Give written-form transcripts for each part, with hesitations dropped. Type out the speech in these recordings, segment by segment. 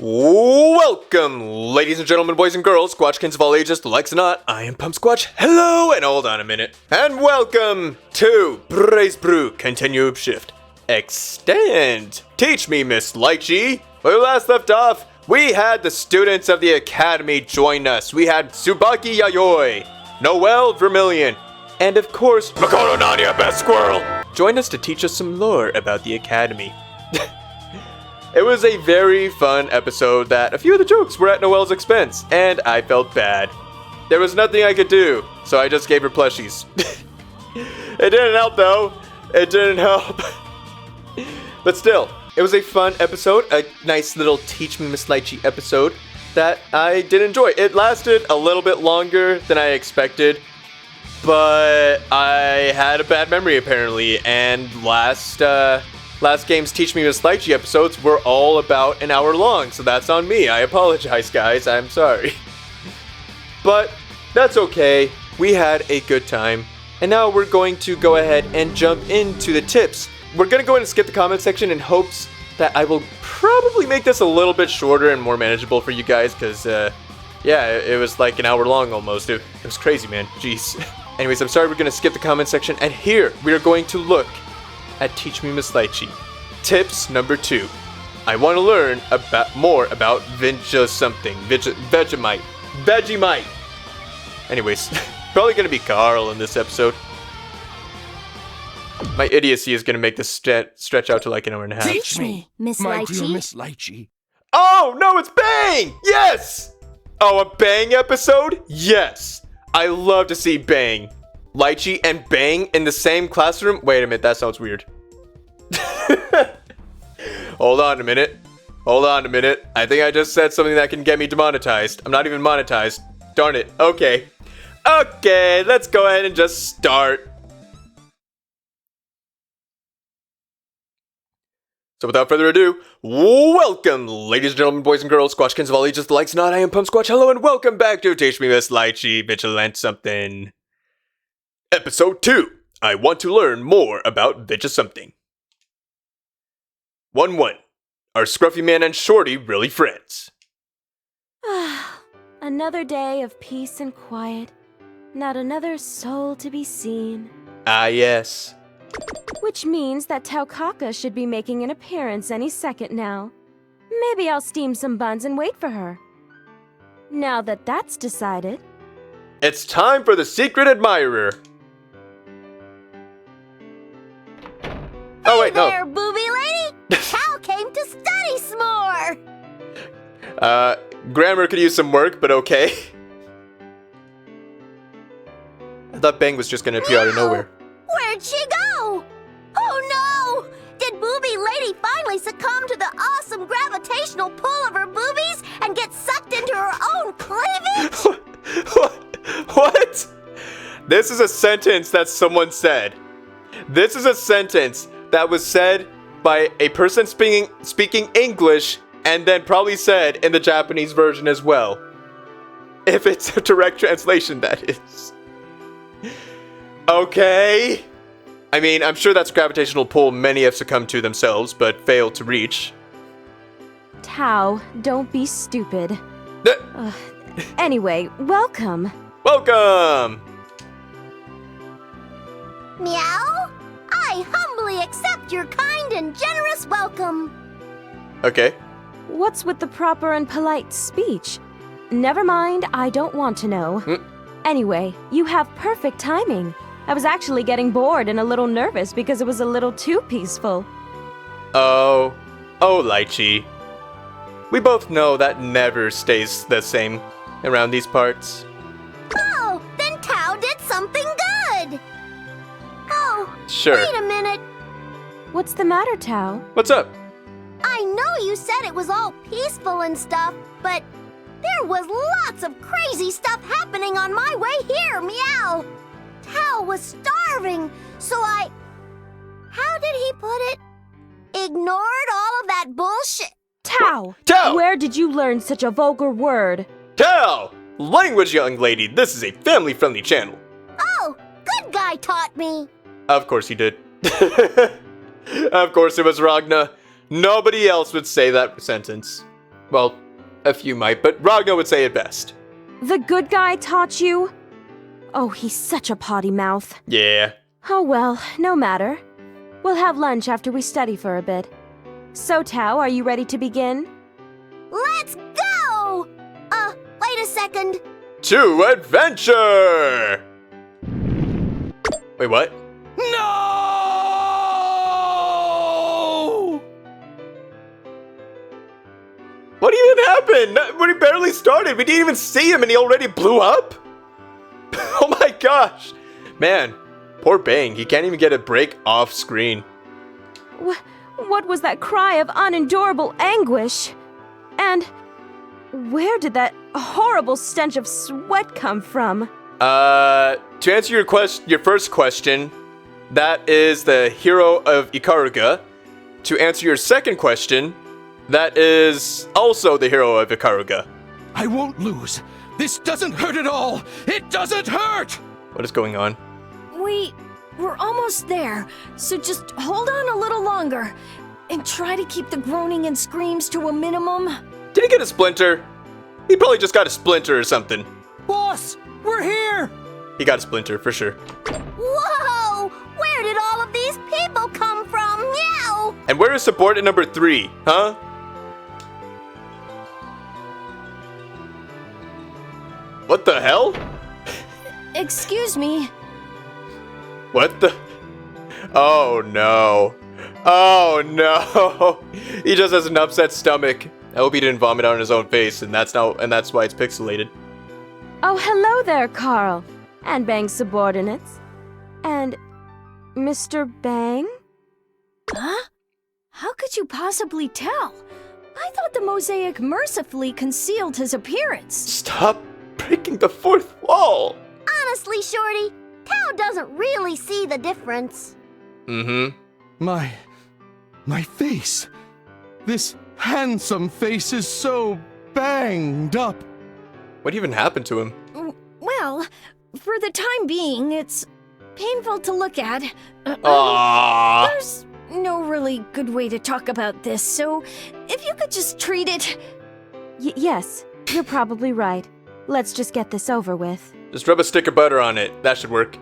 Welcome, ladies and gentlemen, boys and girls, Squatchkins of all ages, the likes and not. I am Pump Squatch. Hello, and hold on a minute. And welcome to BlazBlue Continuum Shift Extend. Teach me, Miss Litchi. When we last left off, we had the students of the Academy join us. We had Tsubaki Yayoi, Noelle Vermilion, and of course, Makoto Nanya, best squirrel, joined us to teach us some lore about the Academy. It was a very fun episode that a few of the jokes were at Noelle's expense, and I felt bad. There was nothing I could do, so I just gave her plushies. It didn't help though. It didn't help. But still, it was a fun episode, a nice little Teach Me Miss Litchi episode that I did enjoy. It lasted a little bit longer than I expected, but I had a bad memory apparently, and last game's Teach Me Miss Litchi episodes were all about an hour long, so that's on me. I apologize, guys. I'm sorry. But that's okay. We had a good time. And now we're going to go ahead and jump into the tips. We're going to go ahead and skip the comment section in hopes that I will probably make this a little bit shorter and more manageable for you guys, because, yeah, it was like an hour long almost. It was crazy, man. Jeez. Anyways, I'm sorry, we're going to skip the comment section, and here we are going to look at Teach Me Miss Litchi. Tips number 2. I want to learn more about Vegemite. Anyways, probably going to be Carl in this episode. My idiocy is going to make this stretch out to like an hour and a half. Teach me, Miss My Litchi. dear Miss Litchi. Oh, no, it's Bang! Yes! Oh, a Bang episode? Yes! I love to see Bang. Litchi and Bang in the same classroom? Wait a minute, that sounds weird. Hold on a minute. I think I just said something that can get me demonetized. I'm not even monetized. Darn it. Okay, let's go ahead and just start. So without further ado, welcome, ladies and gentlemen, boys and girls, Squatchkins of all ages, the likes and not. I am Pump Squatch. Hello and welcome back to Teach Me Miss Litchi, Vigilantes something. Episode 2. I want to learn more about Vigilantes. 1-1. Are Scruffy Man and Shorty really friends? Another day of peace and quiet. Not another soul to be seen. Ah, yes. Which means that Taukaka should be making an appearance any second now. Maybe I'll steam some buns and wait for her. Now that that's decided... It's time for the secret admirer. Oh, wait, no. Hey there, booby lady! Cal came to study s'more! Grammar could use some work, but okay. I thought Bang was just gonna appear out of nowhere. Where'd she go? Oh no! Did booby lady finally succumb to the awesome gravitational pull of her boobies and get sucked into her own cleavage? What? This is a sentence that someone said. This is a sentence that was said by a person speaking English and then probably said in the Japanese version as well. If it's a direct translation, that is. Okay. I mean, I'm sure that's gravitational pull many have succumbed to themselves, but failed to reach. Tao, don't be stupid. Anyway, welcome. Welcome! Meow? I humbly accept your kind and generous welcome. Okay. What's with the proper and polite speech? Never mind, I don't want to know. Anyway, you have perfect timing. I was actually getting bored and a little nervous because it was a little too peaceful. Oh, Litchi. We both know that never stays the same around these parts. Oh, then Tao did something good! Oh, Sure. wait a minute. What's the matter, Tao? What's up? I know you said it was all peaceful and stuff, but there was lots of crazy stuff happening on my way here, meow. Tao was starving, so how did he put it? Ignored all of that bullshit. Tao! Tao! Where did you learn such a vulgar word? Tao! Language, young lady. This is a family-friendly channel. Oh, good guy taught me. Of course he did. Of course it was Ragna. Nobody else would say that sentence. Well, a few might, but Ragnar would say it best. The good guy taught you? Oh, he's such a potty mouth. Yeah. Oh well, no matter. We'll have lunch after we study for a bit. So, Tao, are you ready to begin? Let's go! Wait a second. To adventure! Wait, what? No! What even happened? When he barely started, we didn't even see him and he already blew up? Oh my gosh! Man, poor Bang, he can't even get a break off screen. What was that cry of unendurable anguish? And where did that horrible stench of sweat come from? To answer your first question, that is the hero of Ikaruga. To answer your second question, that is also the hero of Ikaruga. I won't lose. This doesn't hurt at all. It doesn't hurt! What is going on? We're almost there, so just hold on a little longer and try to keep the groaning and screams to a minimum. Did he get a splinter? He probably just got a splinter or something. Boss, we're here! He got a splinter for sure. Whoa! Where did all of these people come from? Meow! And where is subordinate number 3, huh? What the hell? Excuse me. What the? Oh no. Oh no. He just has an upset stomach. I hope he didn't vomit on his own face, and that's why it's pixelated. Oh, hello there, Carl. And Bang's subordinates. And Mr. Bang? Huh? How could you possibly tell? I thought the mosaic mercifully concealed his appearance. Stop breaking the fourth wall. Honestly, Shorty, Tao doesn't really see the difference. Mm-hmm. My face. This handsome face is so banged up. What even happened to him? Well, for the time being, it's painful to look at. Aww. There's no really good way to talk about this, so if you could just treat it... Yes, you're probably right. Let's just get this over with. Just rub a stick of butter on it. That should work.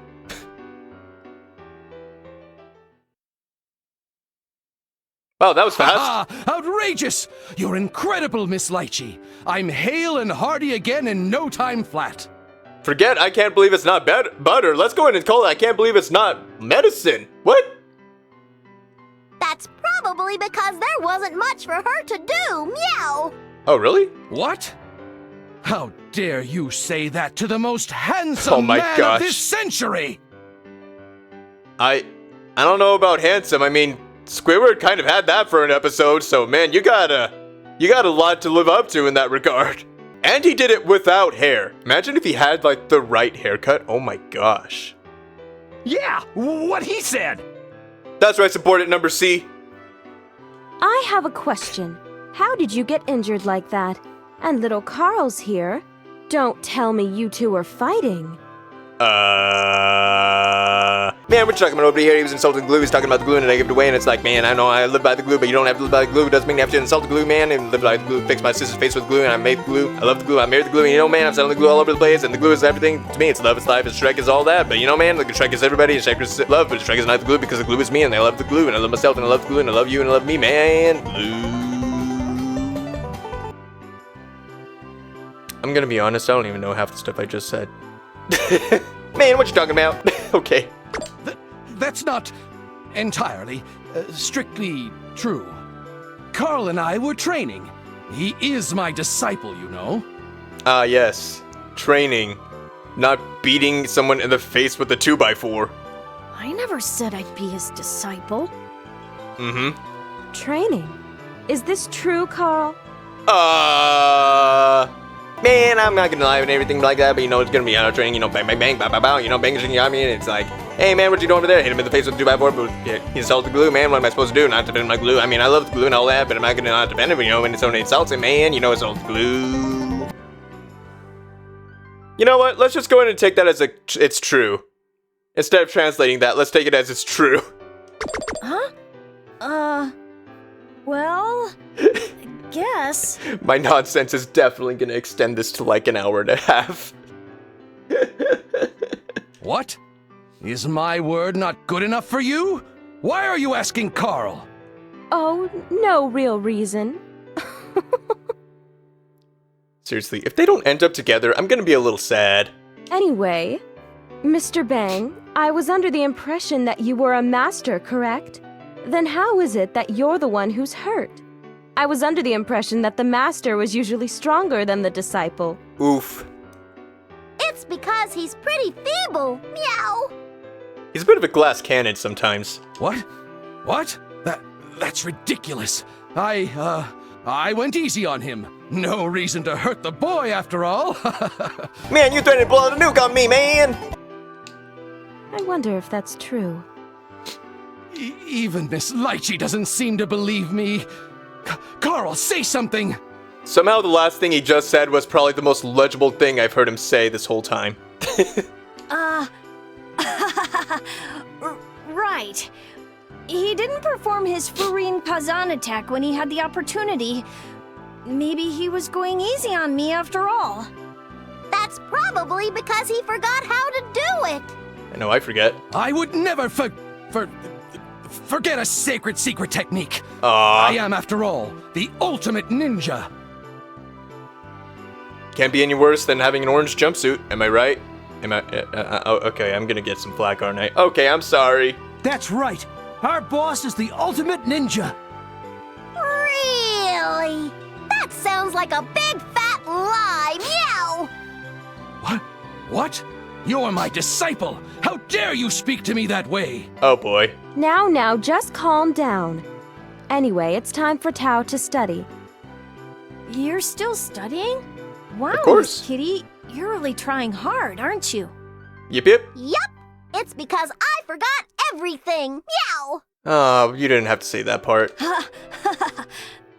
Wow, that was fast. Ah, outrageous! You're incredible, Miss Litchi. I'm hale and hearty again in no time flat. Forget I can't believe it's not butter. Let's go ahead and call it I can't believe it's not medicine. What? That's probably because there wasn't much for her to do. Meow! Oh, really? What? How dare you say that to the most Oh handsome my man gosh. of this century? I don't know about handsome. I mean, Squidward kind of had that for an episode, so man, you got a lot to live up to in that regard. And he did it without hair. Imagine if he had like the right haircut. Oh my gosh. Yeah, what he said. That's right, subordinate number C. I have a question. How did you get injured like that? And little Carl's here. Don't tell me you two are fighting. Man, we're talking about over here. He was insulting glue. He's talking about the glue and I give it away. And it's like, man, I know I live by the glue, but you don't have to live by the glue. It doesn't mean you have to insult the glue, man. And live by the glue, fix my sister's face with glue. And I made the glue. I love the glue. I married the glue. And you know, man, I'm selling the glue all over the place. And the glue is everything. To me, it's love, it's life, it's Shrek, is all that. But you know, man, look, Shrek is everybody. And Shrek is love. But Shrek is not the glue because the glue is me. And I love the glue. And I love myself. And I love the glue. And I love you. And I love me, man. Glue. I'm gonna be honest, I don't even know half the stuff I just said. Man, what you talking about? Okay. That's not entirely, strictly true. Carl and I were training. He is my disciple, you know. Ah, yes. Training. Not beating someone in the face with a 2x4. I never said I'd be his disciple. Mm-hmm. Training. Is this true, Carl? Man, I'm not gonna lie and everything like that, but you know, it's gonna be out of training, you know, bang, bang, bang, bow, bow, bow, you know, banging on me, and it's like, hey, man, what you doing over there? Hit him in the face with a 2x4, but he insulted the glue, man, what am I supposed to do? Not defend my glue? I mean, I love the glue and all that, but I'm not gonna not defend him, you know, when it's only insults him, man, you know, it's all the glue. You know what? Let's just go ahead and take that as it's true. Instead of translating that, let's take it as it's true. Huh? Well... guess. My nonsense is definitely gonna extend this to like an hour and a half. What? Is my word not good enough for you? Why are you asking Carl? Oh, no real reason. Seriously, if they don't end up together, I'm gonna be a little sad. Anyway, Mr. Bang, I was under the impression that you were a master, correct? Then how is it that you're the one who's hurt? I was under the impression that the master was usually stronger than the disciple. Oof. It's because he's pretty feeble. Meow. He's a bit of a glass cannon sometimes. What? What? That's ridiculous. I went easy on him. No reason to hurt the boy after all. Man, you threatened to blow the nuke on me, man! I wonder if that's true. Even Miss Litchi doesn't seem to believe me. Carl, say something! Somehow the last thing he just said was probably the most legible thing I've heard him say this whole time. Right. He didn't perform his Furin Kazan attack when he had the opportunity. Maybe he was going easy on me after all. That's probably because he forgot how to do it. I know I forget. I would never forget a sacred secret technique. Aww. I am, after all, the ultimate ninja. Can't be any worse than having an orange jumpsuit, am I right? Okay, I'm gonna get some flack, aren't I? Okay, I'm sorry. That's right. Our boss is the ultimate ninja. Really? That sounds like a big fat lie. Meow. What? You're my disciple. How dare you speak to me that way? Oh boy. Now, just calm down. Anyway, it's time for Tao to study. You're still studying? Wow, Of course. Miss Kitty, you're really trying hard, aren't you? Yip yip. Yup. It's because I forgot everything. Meow. Oh, you didn't have to say that part.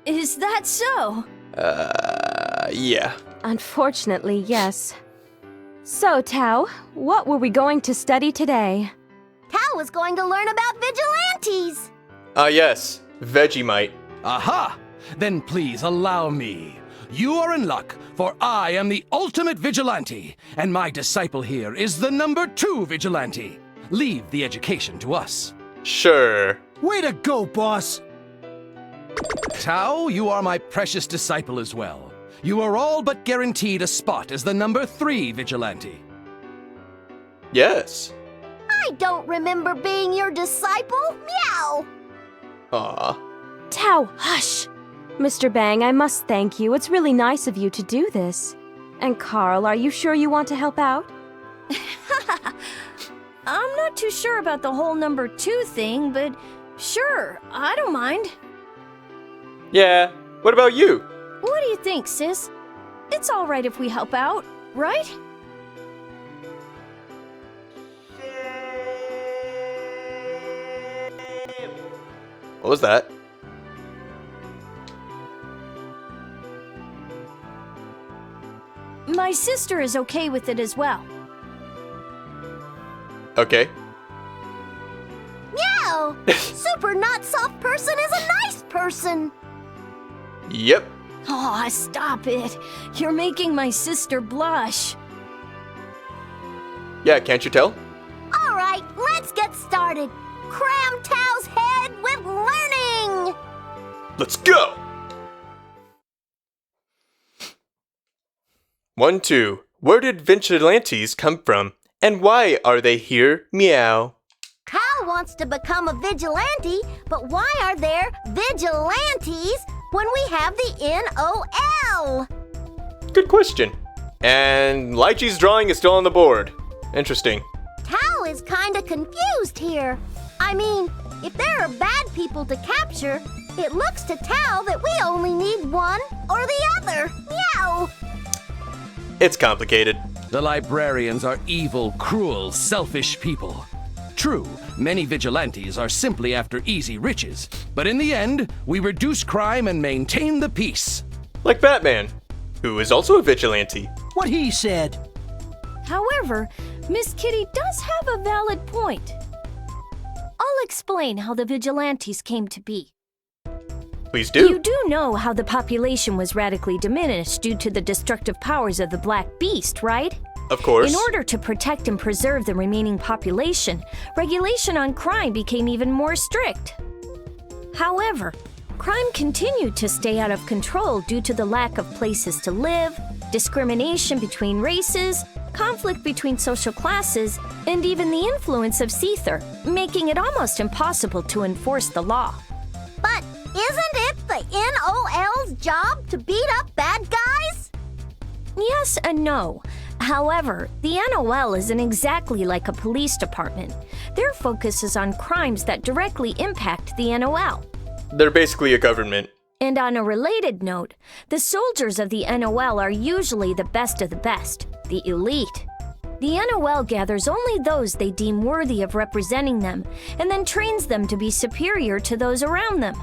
Is that so? Yeah. Unfortunately, yes. So, Tao, what were we going to study today? Tao was going to learn about vigilantes. Yes. Vegemite. Aha! Then please allow me. You are in luck, for I am the ultimate vigilante, and my disciple here is the number 2 vigilante. Leave the education to us. Sure. Way to go, boss. Tao, you are my precious disciple as well. You are all but guaranteed a spot as the number 3 vigilante. Yes. I don't remember being your disciple. Meow. Aw. Tao, hush! Mr. Bang, I must thank you. It's really nice of you to do this. And Carl, are you sure you want to help out? I'm not too sure about the whole number 2 thing, but sure, I don't mind. Yeah. What about you? What do you think, sis? It's all right if we help out, right? What was that? My sister is okay with it as well. Okay. Meow. Super not soft person is a nice person. Yep. Aw, stop it. You're making my sister blush. Yeah, can't you tell? All right, let's get started. Cram Tao's head with learning. Let's go! 1, 2. Where did vigilantes come from? And why are they here? Meow. Tao wants to become a vigilante, but why are there vigilantes when we have the N-O-L? Good question. And Litchi's drawing is still on the board. Interesting. Tao is kinda confused here. I mean, if there are bad people to capture, it looks to Tao that we only need one or the other. Meow! It's complicated. The librarians are evil, cruel, selfish people. True, many vigilantes are simply after easy riches, but in the end, we reduce crime and maintain the peace. Like Batman, who is also a vigilante. What he said. However, Miss Kitty does have a valid point. I'll explain how the vigilantes came to be. Please do. You do know how the population was radically diminished due to the destructive powers of the Black Beast, right? Of course. In order to protect and preserve the remaining population, regulation on crime became even more strict. However, crime continued to stay out of control due to the lack of places to live, discrimination between races, conflict between social classes, and even the influence of Seether, making it almost impossible to enforce the law. But isn't it the NOL's job to beat up bad guys? Yes and no. However, the NOL isn't exactly like a police department. Their focus is on crimes that directly impact the NOL. They're basically a government. And on a related note, the soldiers of the NOL are usually the best of the best, the elite. The NOL gathers only those they deem worthy of representing them, and then trains them to be superior to those around them.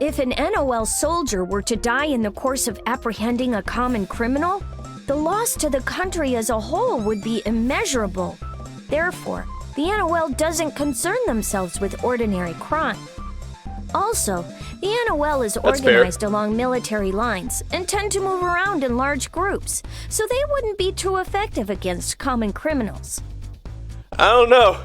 If an NOL soldier were to die in the course of apprehending a common criminal, the loss to the country as a whole would be immeasurable. Therefore, the NOL doesn't concern themselves with ordinary crime. Also, the NOL is organized along military lines and tend to move around in large groups, so they wouldn't be too effective against common criminals. I don't know.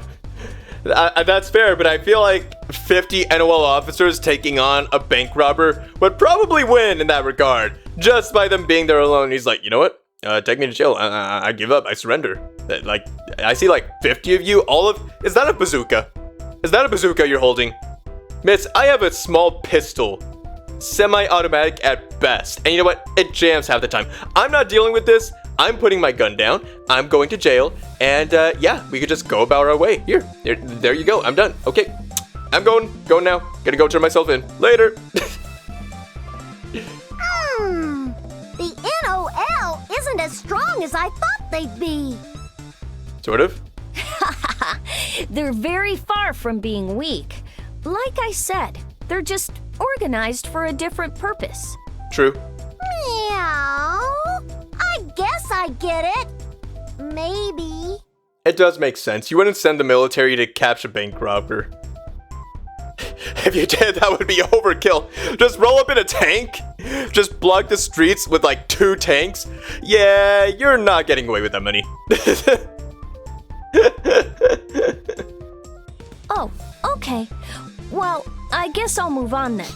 That's fair, but I feel like 50 NOL officers taking on a bank robber would probably win in that regard, just by them being there alone. He's like, you know what? Take me to jail. I give up. I surrender. Like, I see like 50 of you. Is that a bazooka? Is that a bazooka you're holding? Miss, I have a small pistol. Semi-automatic at best. And you know what? It jams half the time. I'm not dealing with this. I'm putting my gun down. I'm going to jail. And yeah, we could just go about our way. There you go. I'm done. Okay. I'm going now. Gotta go turn myself in. Later. The NOL isn't as strong as I thought they'd be. Sort of. They're very far from being weak. Like I said, they're just organized for a different purpose. True. Meow. I guess I get it. Maybe. It does make sense. You wouldn't send the military to catch a bank robber. If you did, that would be overkill. Just roll up in a tank? Just block the streets with like 2 tanks? Yeah, you're not getting away with that money. Oh, okay. Well, I guess I'll move on then.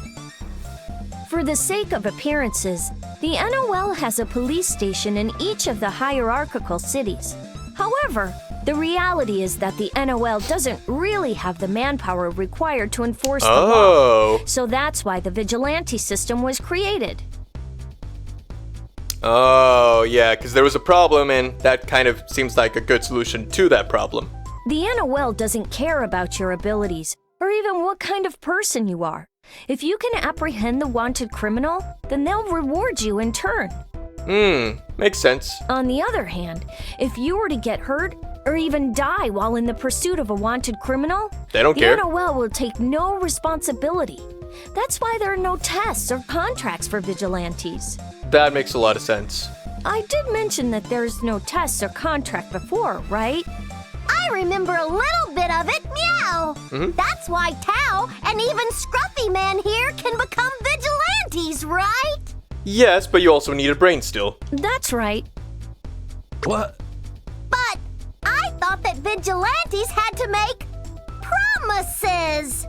For the sake of appearances, the NOL has a police station in each of the hierarchical cities. However, the reality is that the NOL doesn't really have the manpower required to enforce the law. So that's why the vigilante system was created. Oh, yeah, because there was a problem, and that kind of seems like a good solution to that problem. The NOL doesn't care about your abilities, or even what kind of person you are. If you can apprehend the wanted criminal, then they'll reward you in turn. Makes sense. On the other hand, if you were to get hurt, or even die while in the pursuit of a wanted criminal, they don't care. The NOL will take no responsibility. That's why there are no tests or contracts for vigilantes. That makes a lot of sense. I did mention that there's no tests or contract before, right? I remember a little bit of it, meow. That's why Tao and even Scruffy Man here can become vigilantes, right? Yes, but you also need a brain still. That's right. What? But I thought that vigilantes had to make promises.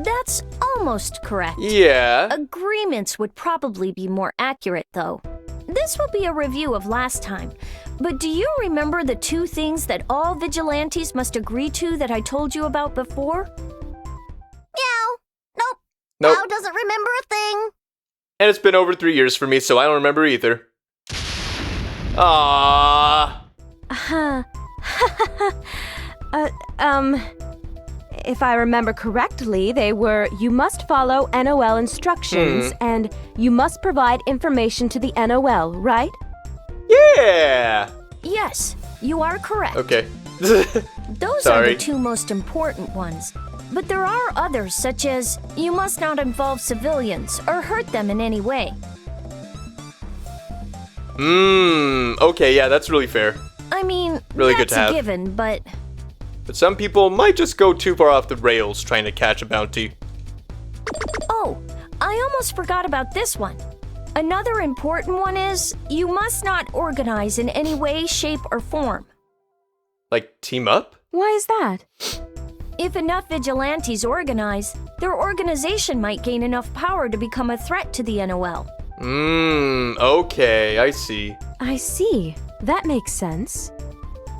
That's almost correct. Yeah. Agreements would probably be more accurate, though. This will be a review of last time, but do you remember the 2 things that all vigilantes must agree to that I told you about before? Meow. Nope. Nope. Tao doesn't remember a thing. And it's been over 3 years for me, so I don't remember either. Ah. If I remember correctly, they were, you must follow NOL instructions, and you must provide information to the NOL, right? Yeah! Yes, you are correct. Okay. Those are the 2 most important ones. But there are others, such as, you must not involve civilians or hurt them in any way. Okay, yeah, that's really fair. I mean, really that's good to have. a given, but some people might just go too far off the rails trying to catch a bounty. oh, I almost forgot about this one. Another important one is you must not organize in any way, shape, or form. Like, team up? Why is that? If enough vigilantes organize, their organization might gain enough power to become a threat to the NOL. Okay, I see. I see. That makes sense.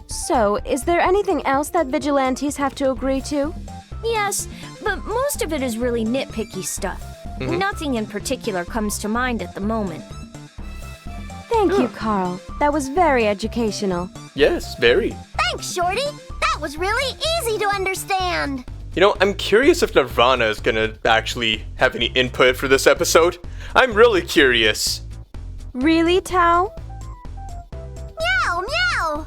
So, is there anything else that vigilantes have to agree to? Yes, but most of it is really nitpicky stuff. Nothing in particular comes to mind at the moment. Thank you, Carl. That was very educational. Yes, very. Thanks, Shorty. That was really easy to understand. You know, I'm curious if Nirvana is gonna actually have any input for this episode. I'm really curious. Really, Tao? Meow, meow.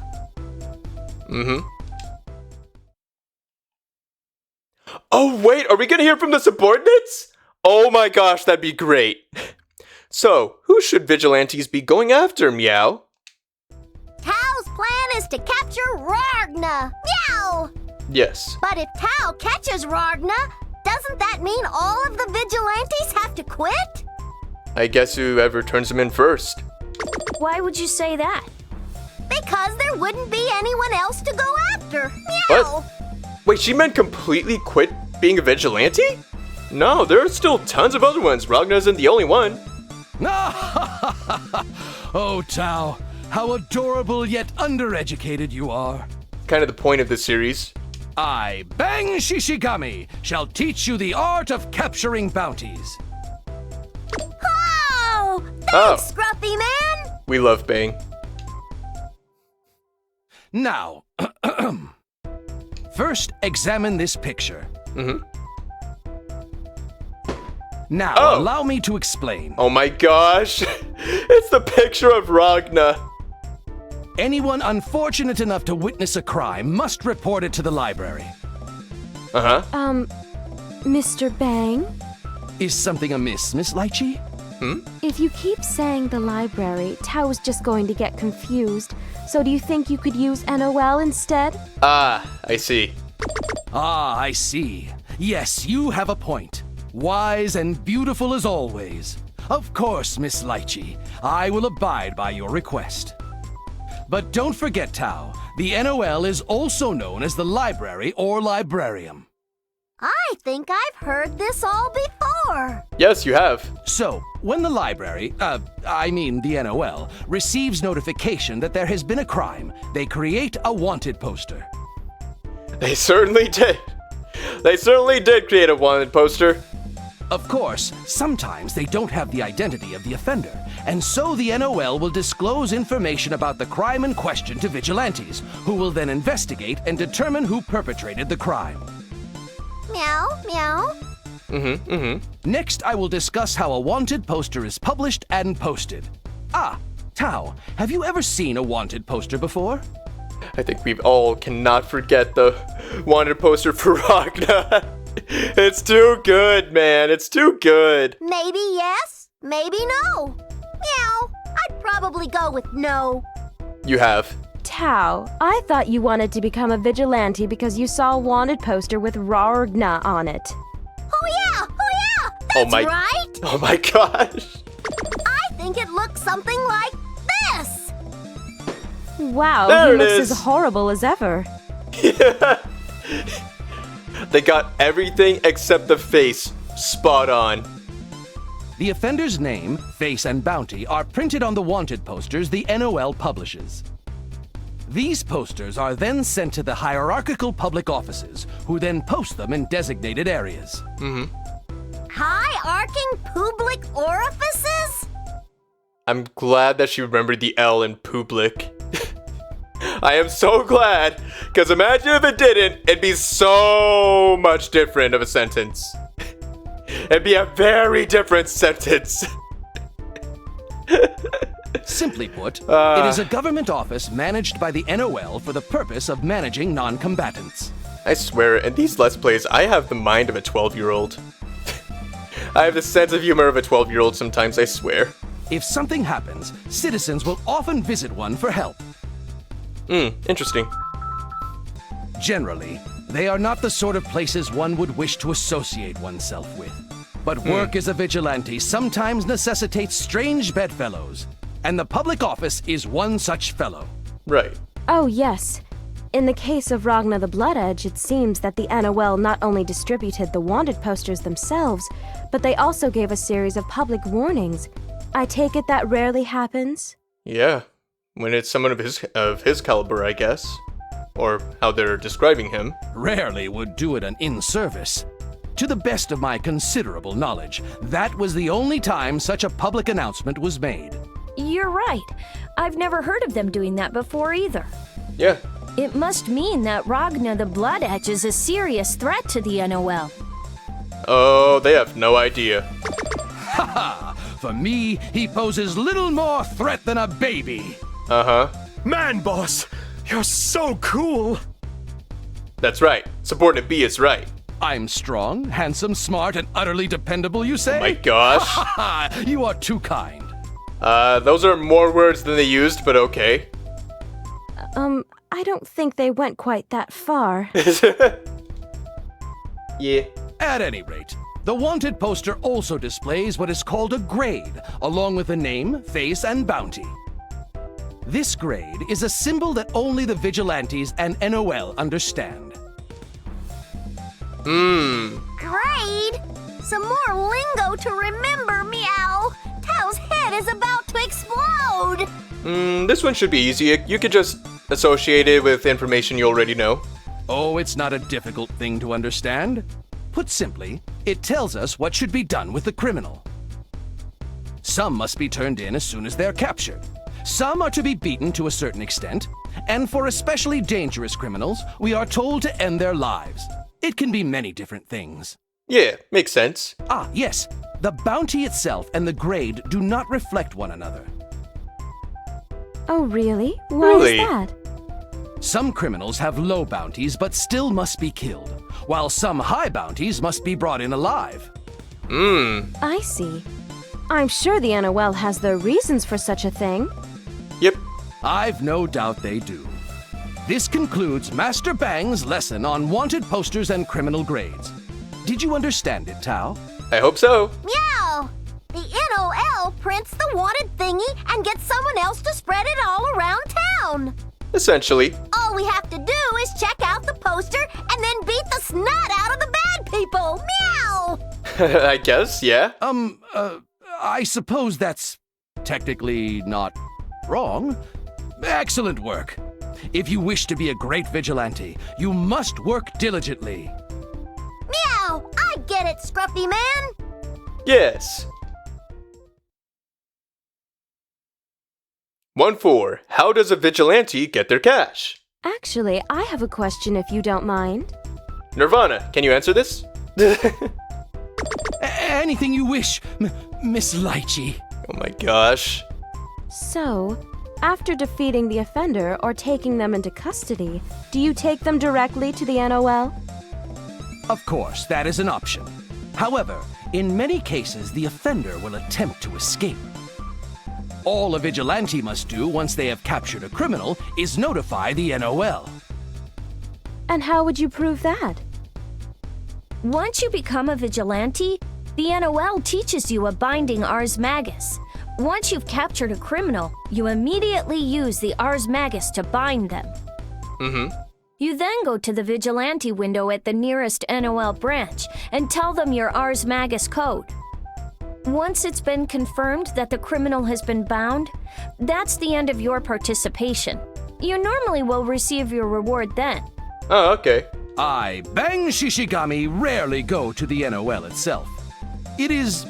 Oh, wait, are we gonna hear from the subordinates? Oh my gosh, that'd be great. So, who should vigilantes be going after, Meow? Tao's plan is to capture Ragna. Meow. Yes. But if Tao catches Ragna, doesn't that mean all of the vigilantes have to quit? I guess whoever turns him in first. Why would you say that? Because there wouldn't be anyone else to go after. Meow. What? Wait, she meant completely quit being a vigilante? No, there are still tons of other ones. Ragna isn't the only one. Oh, Tao, how adorable yet undereducated you are. Kind of the point of this series. I, Bang Shishigami, shall teach you the art of capturing bounties. Oh, thanks, Scruffy Man. We love Bang. Now, first examine this picture. Now, Oh. allow me to explain. Oh my gosh. It's the picture of Ragna. Anyone unfortunate enough to witness a crime must report it to the library. Mr. Bang? Is something amiss, Miss Litchi? If you keep saying the library, Tao's just going to get confused. So do you think you could use NOL instead? Ah, I see. Ah, I see. Yes, you have a point. Wise and beautiful as always. Of course, Miss Litchi. I will abide by your request. But don't forget, Tao, the NOL is also known as the library or librarium. I think I've heard this all before. Yes, you have. So, when the library, the NOL, receives notification that there has been a crime, they create a wanted poster. They certainly did. They certainly did create a wanted poster. Of course, sometimes they don't have the identity of the offender, and so the NOL will disclose information about the crime in question to vigilantes, who will then investigate and determine who perpetrated the crime. Meow, meow. Next, I will discuss how a wanted poster is published and posted. Ah, Tao, have you ever seen a wanted poster before? I think we all cannot forget the wanted poster for Ragna. It's too good, man. It's too good. Maybe yes, maybe no. Meow. I'd probably go with no. You have. Tao, I thought you wanted to become a vigilante because you saw a wanted poster with Ragna on it. Oh yeah, that's Oh my- right. Oh my gosh. I think it looks something like this. Wow, There he it looks is. as horrible as ever. They got everything except the face spot on. The offender's name, face, and bounty are printed on the wanted posters the NOL publishes. These posters are then sent to the hierarchical public offices, who then post them in designated areas. High-arcing public orifices? I'm glad that she remembered the L in public. I am so glad, because imagine if it didn't, it'd be so much different of a sentence. It'd be a very different sentence. Simply put, it is a government office managed by the NOL for the purpose of managing non-combatants. I swear, in these Let's Plays, I have the mind of a 12-year-old. I have the sense of humor of a 12-year-old sometimes, I swear. If something happens, citizens will often visit one for help. Interesting. Generally, they are not the sort of places one would wish to associate oneself with. But work as a vigilante sometimes necessitates strange bedfellows, and the public office is one such fellow. Right. Oh, yes. In the case of Ragnar the Blood Edge, it seems that the NOL not only distributed the wanted posters themselves, but they also gave a series of public warnings. I take it that rarely happens? Yeah. When it's someone of his caliber, I guess. Or how they're describing him. Rarely would do it an in-service. To the best of my considerable knowledge, that was the only time such a public announcement was made. You're right. I've never heard of them doing that before either. Yeah. It must mean that Ragnar the Blood Edge is a serious threat to the NOL. Oh, they have no idea. Haha! For me, he poses little more threat than a baby. Uh-huh. Man, boss, you're so cool. That's right. Subordinate B is right. I'm strong, handsome, smart, and utterly dependable, you say? Oh my gosh. Ha! You are too kind. Those are more words than they used, but okay. I don't think they went quite that far. Yeah. At any rate, the wanted poster also displays what is called a grade, along with a name, face, and bounty. This grade is a symbol that only the Vigilantes and NOL understand. Grade? Some more lingo to remember, meow. Tao's head is about to explode. This one should be easy. You could just associate it with information you already know. Oh, it's not a difficult thing to understand. Put simply, it tells us what should be done with the criminal. Some must be turned in as soon as they're captured. Some are to be beaten to a certain extent, and for especially dangerous criminals, we are told to end their lives. It can be many different things. Yeah, makes sense. Ah, yes, the bounty itself and the grade do not reflect one another. Oh, really? Why Really? is that? Some criminals have low bounties but still must be killed, while some high bounties must be brought in alive. I see. I'm sure the NOL has their reasons for such a thing. Yep. I've no doubt they do. This concludes Master Bang's lesson on wanted posters and criminal grades. Did you understand it, Tao? I hope so. Meow. The NOL prints the wanted thingy and gets someone else to spread it all around town. Essentially. All we have to do is check out the poster and then beat the snot out of the bad people. Meow. I guess, yeah. I suppose that's technically not wrong. Excellent work. If you wish to be a great vigilante, you must work diligently. Meow. I get it, Scruffy Man. Yes. 1-4. How does a vigilante get their cash? Actually, I have a question if you don't mind. Nirvana, can you answer this? Anything you wish, Miss Litchi. Oh my gosh. So, after defeating the offender or taking them into custody, do you take them directly to the NOL? Of course, that is an option. However, in many cases, the offender will attempt to escape. All a vigilante must do once they have captured a criminal is notify the NOL. And how would you prove that? Once you become a vigilante, the NOL teaches you a binding Ars Magus. Once you've captured a criminal, you immediately use the Ars Magus to bind them. You then go to the vigilante window at the nearest NOL branch and tell them your Ars Magus code. Once it's been confirmed that the criminal has been bound, that's the end of your participation. You normally will receive your reward then. Oh, okay. I, Bang Shishigami, rarely go to the NOL itself. It is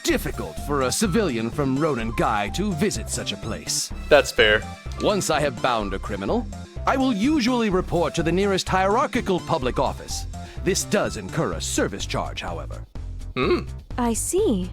difficult for a civilian from Ronin Gai to visit such a place. That's fair. Once I have bound a criminal, I will usually report to the nearest hierarchical public office. This does incur a service charge, however. I see.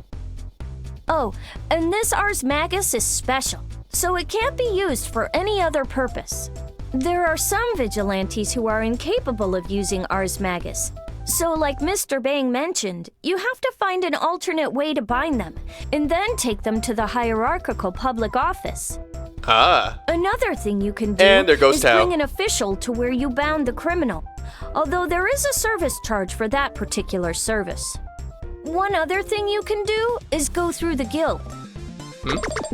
Oh, and this Ars Magus is special, so it can't be used for any other purpose. There are some vigilantes who are incapable of using Ars Magus. So like Mr. Bang mentioned, you have to find an alternate way to bind them, and then take them to the hierarchical public office. Ah. Another thing you can do And there goes is Tao. bring an official to where you bound the criminal, although there is a service charge for that particular service. One other thing you can do is go through the guild.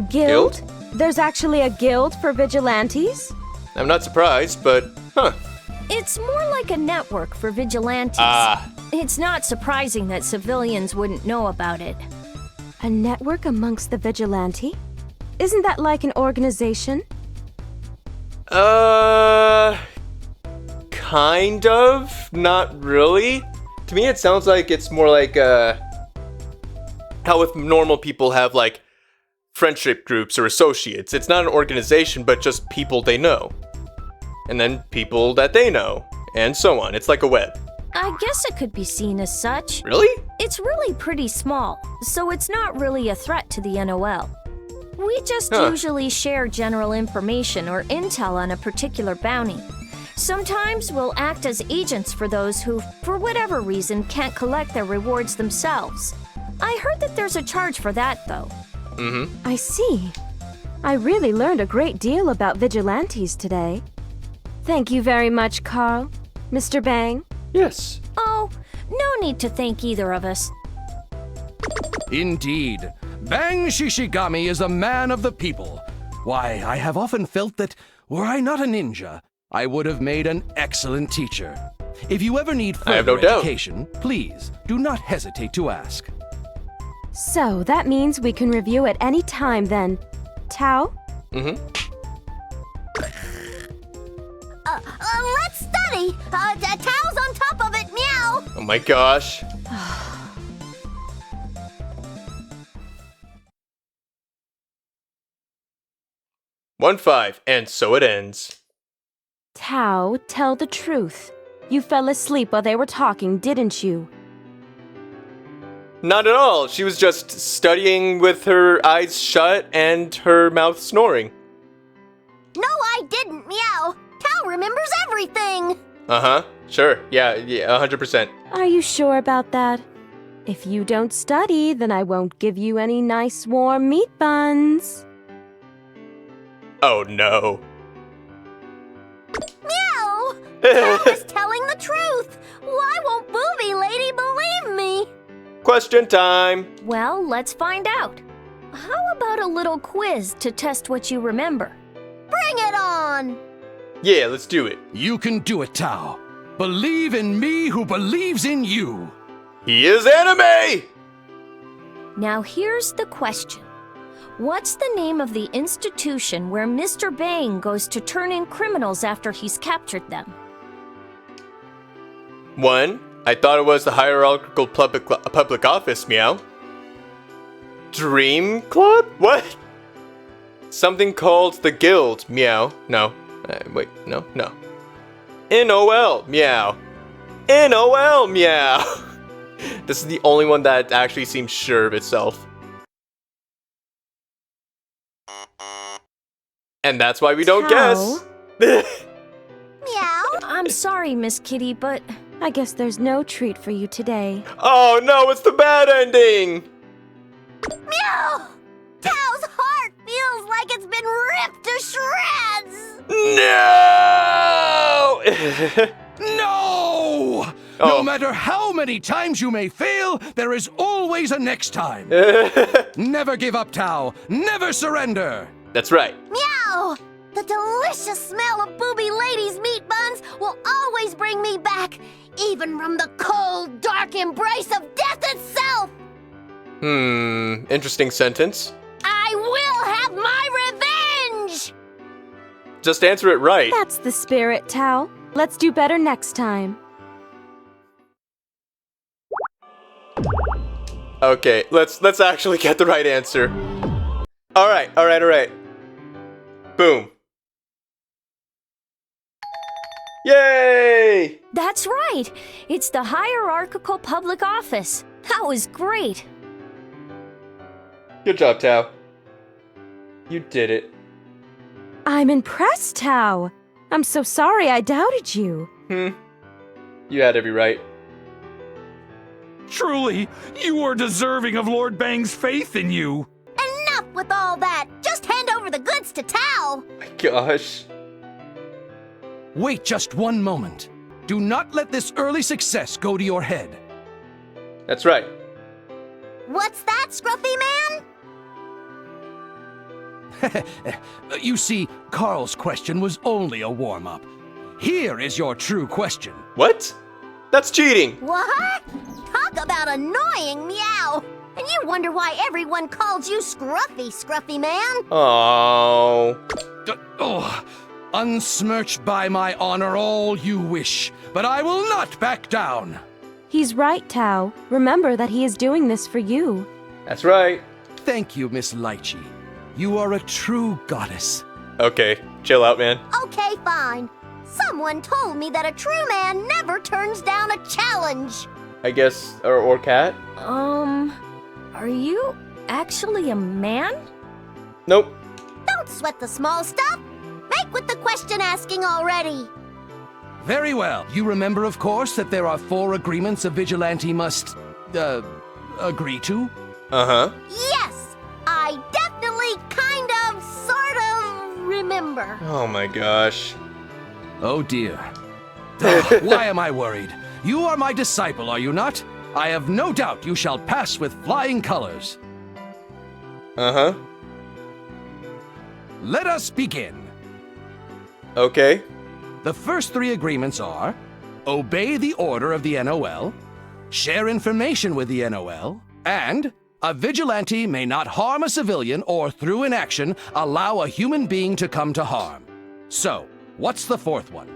Guild? There's actually a guild for vigilantes? I'm not surprised, but It's more like a network for vigilantes. It's not surprising that civilians wouldn't know about it. A network amongst the vigilante? Isn't that like an organization? Kind of, not really. To me, it sounds like it's more like how with normal people have like friendship groups or associates. It's not an organization, but just people they know. And then people that they know, and so on. It's like a web. I guess it could be seen as such. Really? It's really pretty small, so it's not really a threat to the NOL. We just usually share general information or intel on a particular bounty. Sometimes we'll act as agents for those who, for whatever reason, can't collect their rewards themselves. I heard that there's a charge for that, though. I see. I really learned a great deal about vigilantes today. Thank you very much, Carl. Mr. Bang? Yes. Oh, no need to thank either of us. Indeed, Bang Shishigami is a man of the people. Why, I have often felt that, were I not a ninja, I would have made an excellent teacher. If you ever need I have further no doubt. education, please do not hesitate to ask. So, that means we can review at any time then. Tao? Let's study. Tao's on top of it, meow. Oh my gosh. One five, and so it ends. Tao, tell the truth. You fell asleep while they were talking, didn't you? Not at all. She was just studying with her eyes shut and her mouth snoring. No, I didn't, meow. Tao remembers everything. Sure. Yeah, 100%. Are you sure about that? If you don't study, then I won't give you any nice warm meat buns. Oh no. Meow. Tao is telling the truth. Why won't Booby Lady believe me? Question time. Well, let's find out. How about a little quiz to test what you remember? Bring it on. Yeah, let's do it. You can do it, Tao. Believe in me who believes in you. He is anime! Now here's the question. What's the name of the institution where Mr. Bang goes to turn in criminals after he's captured them? 1. I thought it was the hierarchical public office, meow. Dream Club? What? Something called the Guild, meow. No. Wait, no. NOL, meow. NOL, meow. This is the only one that actually seems sure of itself. And that's why we don't guess. Meow. I'm sorry, Miss Kitty, but I guess there's no treat for you today. Oh no, it's the bad ending! Meow. Tao's heart feels like it's been ripped to shreds. No! No! No matter how many times you may fail, there is always a next time. Never give up, Tao. Never surrender. That's right. Meow. The delicious smell of Booby Lady's meat buns will always bring me back, even from the cold, dark embrace of death itself. Interesting sentence. I will have my revenge. Just answer it right. That's the spirit, Tao. Let's do better next time. Okay, let's actually get the right answer. All right. Boom. Yay! that's right. It's the hierarchical public office. That was great. Good job, Tao. You did it. I'm impressed, Tao. I'm so sorry I doubted you. You had every right. Truly, you are deserving of Lord Bang's faith in you. Enough with all that. Just hand over the goods to Tao. My gosh. Wait just one moment. Do not let this early success go to your head. That's right. What's that, Scruffy Man? You see, Carl's question was only a warm-up. Here is your true question. What? That's cheating! What? Talk about annoying, meow! And you wonder why everyone calls you Scruffy, Scruffy Man? Oh. Unsmirched by my honor all you wish, but I will not back down. He's right, Tao. Remember that he is doing this for you. That's right. Thank you, Miss Litchi. You are a true goddess. Okay, chill out, man. Okay, fine. Someone told me that a true man never turns down a challenge. I guess, or cat? Are you actually a man? Nope. Don't sweat the small stuff. Make with the question asking already. Very well. You remember, of course, that there are 4 agreements a vigilante must, agree to? Uh-huh. Yes, I definitely sort of remember. Oh my gosh. Oh dear. Ugh, why am I worried? You are my disciple, are you not? I have no doubt you shall pass with flying colors. Uh-huh. Let us begin. Okay. The first 3 agreements are obey the order of the NOL, share information with the NOL, and a vigilante may not harm a civilian or, through inaction, allow a human being to come to harm. So, what's the 4th one?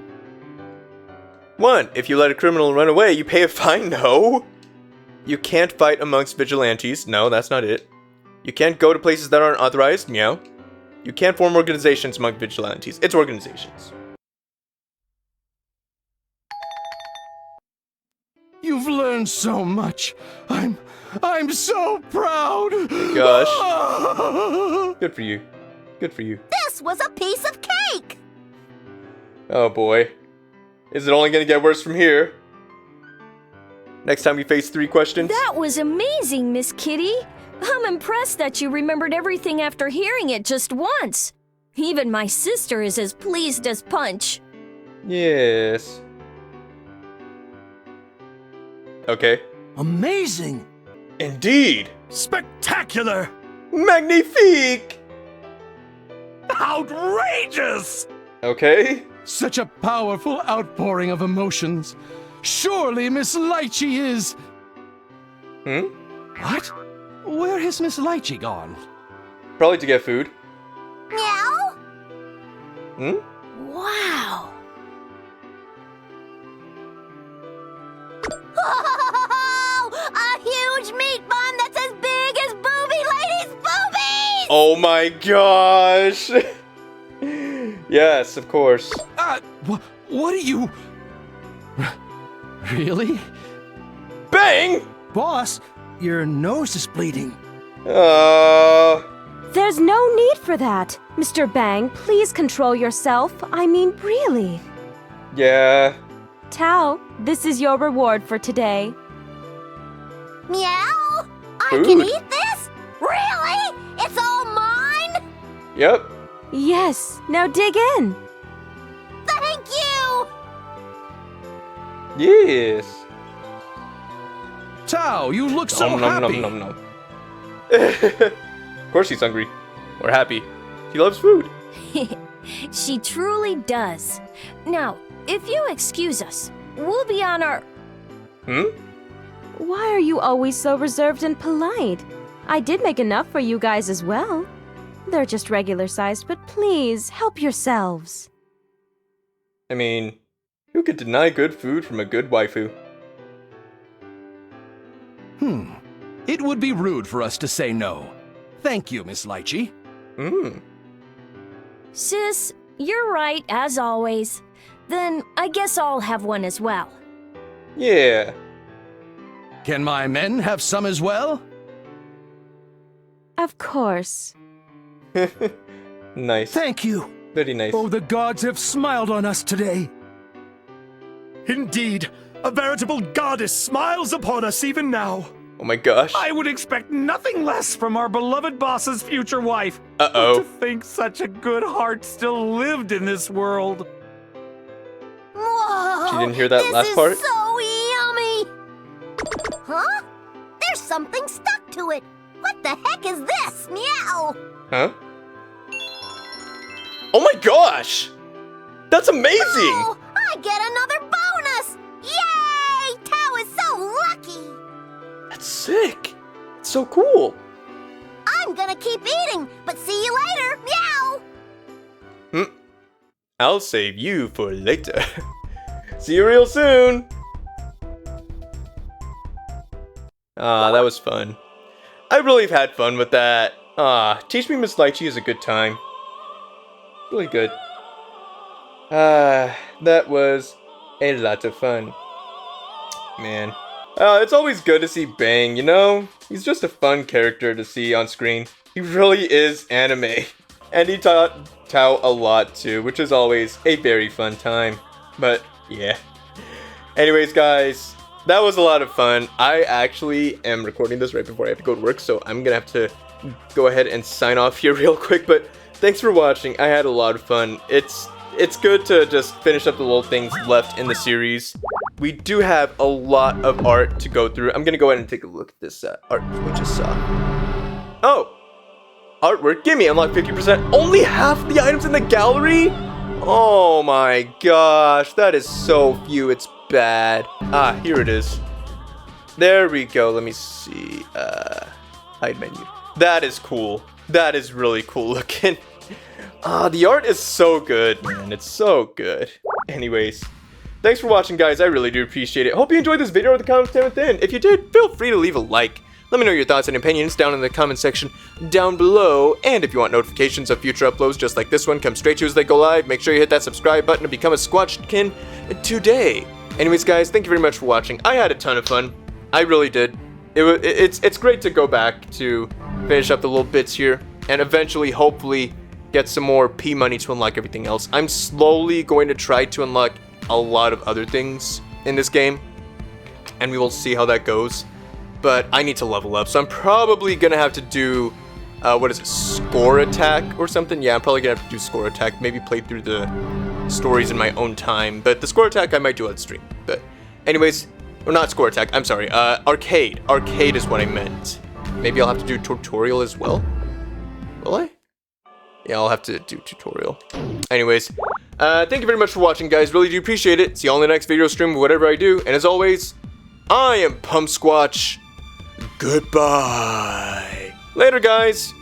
1. If you let a criminal run away, you pay a fine? No. You can't fight amongst vigilantes. No, that's not it. You can't go to places that aren't authorized. Meow. You can't form organizations among vigilantes. It's organizations. You've learned so much. I'm so proud. Gosh. Good for you. Good for you. This was a piece of cake. Oh boy. Is it only gonna get worse from here? Next time we face 3 questions? That was amazing, Miss Kitty. I'm impressed that you remembered everything after hearing it just once. Even my sister is as pleased as Punch. Yes. Okay. Amazing. Indeed. Spectacular! Magnifique! Outrageous! Okay. Such a powerful outpouring of emotions. Surely Miss Litchi is... What? Where has Miss Litchi gone? Probably to get food. Meow? Wow. Oh, a huge meat bun that's as big as Booby Lady's boobies! Oh my gosh! Yes, of course. What are you... Really? Bang! Boss, your nose is bleeding. There's no need for that. Mr. Bang, please control yourself. I mean, really. Yeah. Tao, this is your reward for today. Meow? I Food. can eat this? Really? It's all mine? Yep. Yes, now dig in. Thank you! Yes. Tao, you look so Nom, nom, happy. nom, nom, nom. Of course he's hungry. Or happy. He loves food. She truly does. Now, if you excuse us, we'll be on our... Why are you always so reserved and polite? I did make enough for you guys as well. They're just regular sized, but please, help yourselves. I mean, who could deny good food from a good waifu? It would be rude for us to say no. Thank you, Miss Litchi. Sis, you're right, as always. Then I guess I'll have one as well. Yeah. Can my men have some as well? Of course. Nice. Thank you. Very nice. Oh, the gods have smiled on us today. Indeed, a veritable goddess smiles upon us even now. Oh my gosh. I would expect nothing less from our beloved boss's future wife. Uh-oh. To think such a good heart still lived in this world. Whoa! She didn't hear that last part? This is so yummy! Huh? There's something stuck to it. What the heck is this? Meow! Huh? Oh my gosh! That's amazing! Oh, I get another bonus! Yay! Tao is so lucky! That's sick! It's so cool! I'm gonna keep eating, but see you later! Meow! I'll save you for later. See you real soon! Ah, that was fun. I really have had fun with that. Teach Me Miss Litchi is a good time. Really good. That was a lot of fun. Man. It's always good to see Bang, you know? He's just a fun character to see on screen. He really is anime. And he taught Tao a lot too, which is always a very fun time. But, yeah. Anyways, guys, that was a lot of fun. I actually am recording this right before I have to go to work, so I'm gonna have to go ahead and sign off here real quick. But thanks for watching. I had a lot of fun. It's good to just finish up the little things left in the series. We do have a lot of art to go through. I'm gonna go ahead and take a look at this art we just saw. Oh! Artwork, gimme, unlock 50%. Only half the items in the gallery? Oh my gosh, that is so few, it's bad. Ah, here it is. There we go, let me see. Hide menu. That is cool. That is really cool looking. The art is so good, man. It's so good. Anyways, thanks for watching, guys. I really do appreciate it. Hope you enjoyed this video in the comments down within. If you did, feel free to leave a like. Let me know your thoughts and opinions down in the comment section down below. And if you want notifications of future uploads just like this one come straight to you as they go live, make sure you hit that subscribe button to become a Squatchkin today. Anyways, guys, thank you very much for watching. I had a ton of fun. I really did. It's great to go back to finish up the little bits here and eventually, hopefully, get some more P money to unlock everything else. I'm slowly going to try to unlock a lot of other things in this game, and we will see how that goes. But I need to level up, so I'm probably gonna have to do, what is it, score attack or something? Yeah, I'm probably gonna have to do score attack, maybe play through the stories in my own time, but the score attack I might do on stream. But anyways, or not score attack, I'm sorry, arcade. Arcade is what I meant. Maybe I'll have to do tutorial as well? Will I? Yeah, I'll have to do tutorial. Anyways, thank you very much for watching, guys. Really do appreciate it. See you all in the next video stream, whatever I do. And as always, I am Pumpsquatch. Goodbye. Later, guys.